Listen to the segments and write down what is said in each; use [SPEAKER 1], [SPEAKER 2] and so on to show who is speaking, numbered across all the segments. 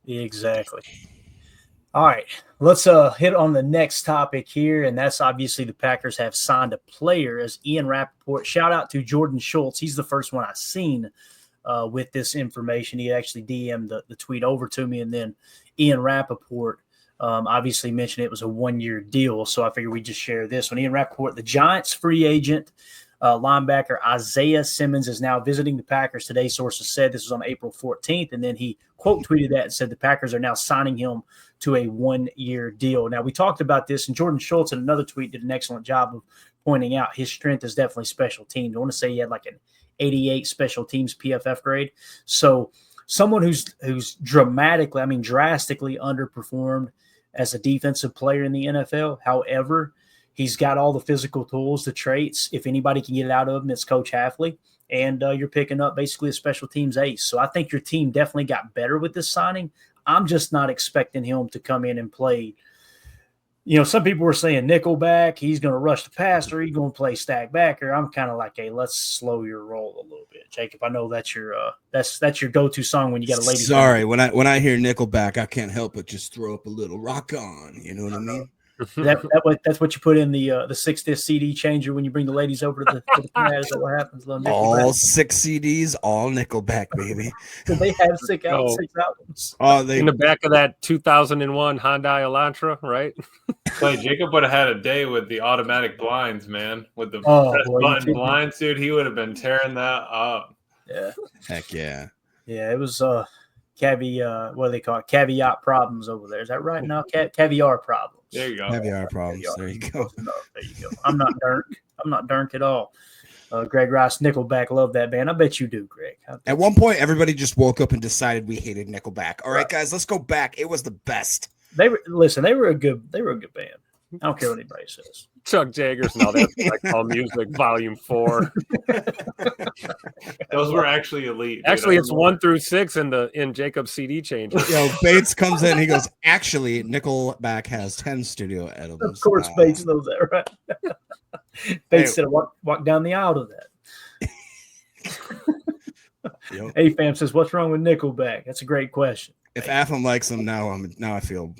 [SPEAKER 1] Exactly. All right, let's hit on the next topic here, and that's obviously the Packers have signed a player as Ian Rappaport. Shout out to Jordan Schultz. He's the first one I've seen with this information. He actually DM'd the tweet over to me, and then Ian Rappaport obviously mentioned it was a one-year deal, so I figured we'd just share this one. Ian Rappaport, the Giants free agent linebacker Isaiah Simmons is now visiting the Packers today. Sources said this was on April 14th, and then he quote tweeted that and said the Packers are now signing him to a one-year deal. Now, we talked about this, and Jordan Schultz in another tweet did an excellent job of pointing out his strength is definitely special teams. I want to say he had like an 88 special teams PFF grade. So someone who's drastically underperformed as a defensive player in the NFL. However, he's got all the physical tools, the traits. If anybody can get it out of him, it's Coach Hafley. And you're picking up basically a special teams ace. So I think your team definitely got better with this signing. I'm just not expecting him to come in and play. You know, some people were saying Nickelback, he's going to rush the passer, he's going to play stack backer. I'm kind of like, hey, let's slow your roll a little bit, Jacob. I know that's your that's your go-to song when you got a lady.
[SPEAKER 2] Sorry, when I hear Nickelback, I can't help but just throw up a little rock on. You know what I mean?
[SPEAKER 1] That's what you put in the 6 disc CD changer when you bring the ladies over to the pad. Is that what happens?
[SPEAKER 2] All 6 CDs, all Nickelback, baby.
[SPEAKER 1] Did they have 6 albums?
[SPEAKER 3] Oh, in the back of that 2001 Hyundai Elantra, right?
[SPEAKER 4] Wait, Jacob would have had a day with the automatic blinds, man. With the press button blinds, dude, he would have been tearing that up.
[SPEAKER 1] Yeah.
[SPEAKER 2] Heck yeah.
[SPEAKER 1] Yeah, it was caviar. What do they call it? Caveat problems over there. Is that right now? Caviar problems.
[SPEAKER 4] There you go.
[SPEAKER 2] Caviar problems. There you go.
[SPEAKER 1] There you go. I'm not Dirk. I'm not Dirk at all. Greg Rice, Nickelback, love that band. I bet you do, Greg.
[SPEAKER 2] At one point, everybody just woke up and decided we hated Nickelback. All right, guys, let's go back. It was the best.
[SPEAKER 1] They were a good band. I don't care what anybody says.
[SPEAKER 3] Chuck Jaggers and all that like All Music Volume 4.
[SPEAKER 4] Those were actually elite. Dude.
[SPEAKER 3] Actually, it's 1 through 6 in Jacob's CD changer.
[SPEAKER 2] Bates comes in. He goes, actually, Nickelback has 10 studio albums.
[SPEAKER 1] Of course, Bates knows that, right? Bates said, walk down the aisle to that.
[SPEAKER 2] Yep.
[SPEAKER 1] A-Fam says, what's wrong with Nickelback? That's a great question.
[SPEAKER 2] If Atham likes them now I feel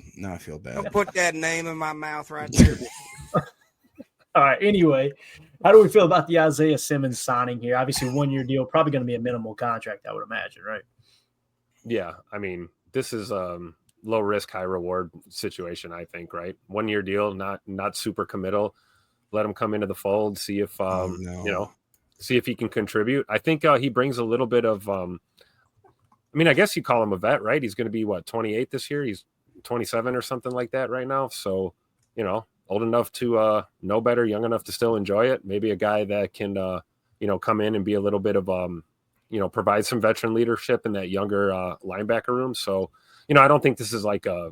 [SPEAKER 2] bad.
[SPEAKER 5] Don't put that name in my mouth right there.
[SPEAKER 1] All right. Anyway, how do we feel about the Isaiah Simmons signing here? Obviously, 1-year deal, probably going to be a minimal contract, I would imagine, right?
[SPEAKER 3] Yeah, I mean, this is low risk, high reward situation, I think, right? 1-year deal, not super committal. Let him come into the fold, see if see if he can contribute. I think he brings a little bit of I mean, I guess you call him a vet, right? He's going to be 28 this year. He's 27 or something like that right now. So, old enough to know better, young enough to still enjoy it. Maybe a guy that can, come in and be a little bit of, provide some veteran leadership in that younger linebacker room. So, I don't think this is like a,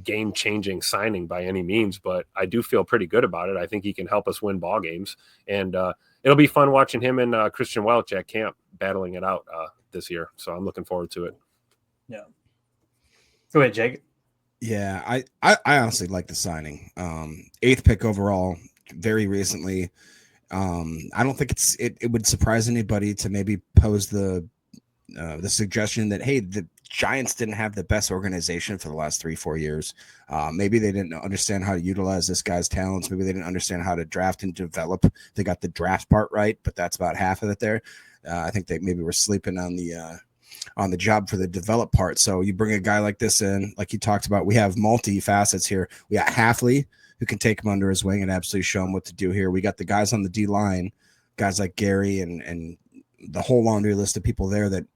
[SPEAKER 3] game-changing signing by any means, but I do feel pretty good about it. I think he can help us win ball games. And it'll be fun watching him and Christian Welch at camp battling it out this year. So I'm looking forward to it.
[SPEAKER 1] Yeah. Go ahead, Jake.
[SPEAKER 2] Yeah, I honestly like the signing. 8th pick overall, very recently. I don't think it would surprise anybody to maybe pose the suggestion that, hey, the Giants didn't have the best organization for the last 3-4 years. Maybe they didn't understand how to utilize this guy's talents. Maybe they didn't understand how to draft and develop. They got the draft part right, but that's about half of it there. I think they maybe were sleeping on the job for the develop part. So you bring a guy like this in, like you talked about, we have multi-facets here. We got Hafley, who can take him under his wing and absolutely show him what to do here. We got the guys on the D-line, guys like Gary and the whole laundry list of people there that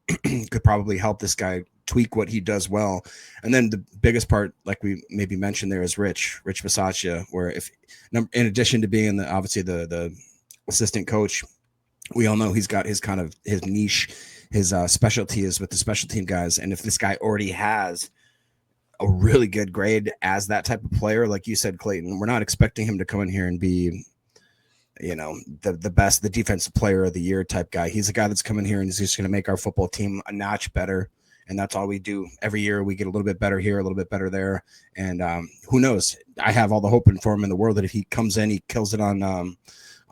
[SPEAKER 2] could probably help this guy tweak what he does well. And then the biggest part, like we maybe mentioned there, is Rich Bisaccia, where if in addition to being obviously the assistant coach, we all know he's got his kind of his niche, his specialty is with the special team guys. And if this guy already has a really good grade as that type of player, like you said, Clayton, we're not expecting him to come in here and be, the best, the defensive player of the year type guy. He's a guy that's coming here and he's just going to make our football team a notch better. And that's all we do. Every year we get a little bit better here, a little bit better there. And who knows? I have all the hope for him in the world that if he comes in, he kills it on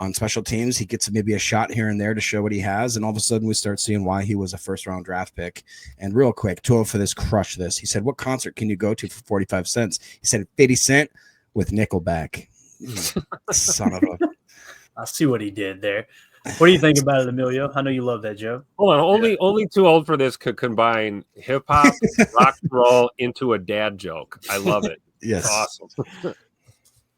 [SPEAKER 2] on special teams. He gets maybe a shot here and there to show what he has, and all of a sudden we start seeing why he was a first-round draft pick. And real quick, 12 for this, crush this. He said, what concert can you go to for 45 cents? He said 50 Cent with Nickelback. Son of a...
[SPEAKER 1] I see what he did there. What do you think about it, Emilio? I know you love that joke.
[SPEAKER 3] Hold on, only too old for this could combine hip hop, rock and roll into a dad joke. I love it.
[SPEAKER 2] Yes,
[SPEAKER 3] it's awesome.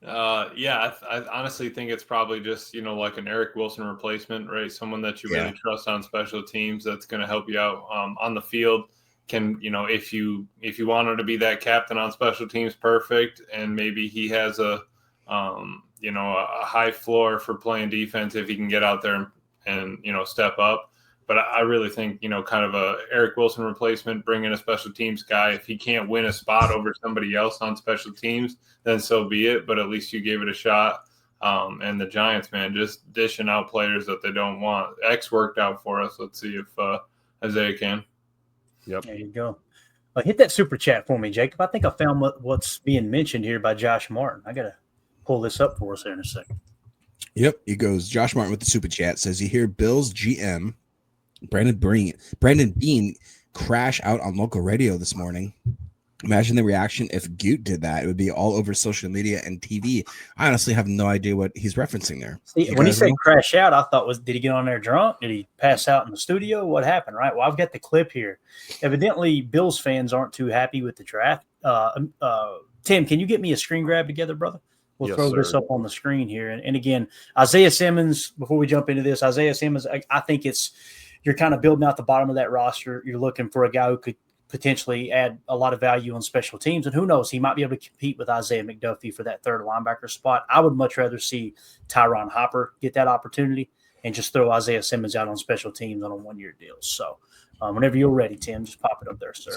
[SPEAKER 4] I honestly think it's probably just like an Eric Wilson replacement, right? Someone that you really trust on special teams that's going to help you out on the field. Can if you want him to be that captain on special teams, perfect, and maybe he has a high floor for playing defense if he can get out there and step up. But I really think, kind of a Eric Wilson replacement, bring in a special teams guy. If he can't win a spot over somebody else on special teams, then so be it. But at least you gave it a shot. And the Giants, man, just dishing out players that they don't want. X worked out for us. Let's see if Isaiah can.
[SPEAKER 3] Yep.
[SPEAKER 1] There you go. Hit that super chat for me, Jacob. I think I found what's being mentioned here by Josh Martin. I got to pull this up for us here in a second.
[SPEAKER 2] Yep. He goes, Josh Martin with the super chat says, you hear Bills GM Brandon Bean crash out on local radio this morning. Imagine the reaction if Goot did that. It would be all over social media and TV. I honestly have no idea what he's referencing there.
[SPEAKER 1] See, when he said crash out, I thought, did he get on there drunk? Did he pass out in the studio? What happened, right? Well, I've got the clip here. Evidently, Bills fans aren't too happy with the draft. Tim, can you get me a screen grab together, brother? We'll throw this up on the screen here. And again, Isaiah Simmons, before we jump into this, Isaiah Simmons, I think you're kind of building out the bottom of that roster. You're looking for a guy who could potentially add a lot of value on special teams. And who knows, he might be able to compete with Isaiah McDuffie for that third linebacker spot. I would much rather see Tyron Hopper get that opportunity and just throw Isaiah Simmons out on special teams on a one-year deal. So whenever you're ready, Tim, just pop it up there, sir.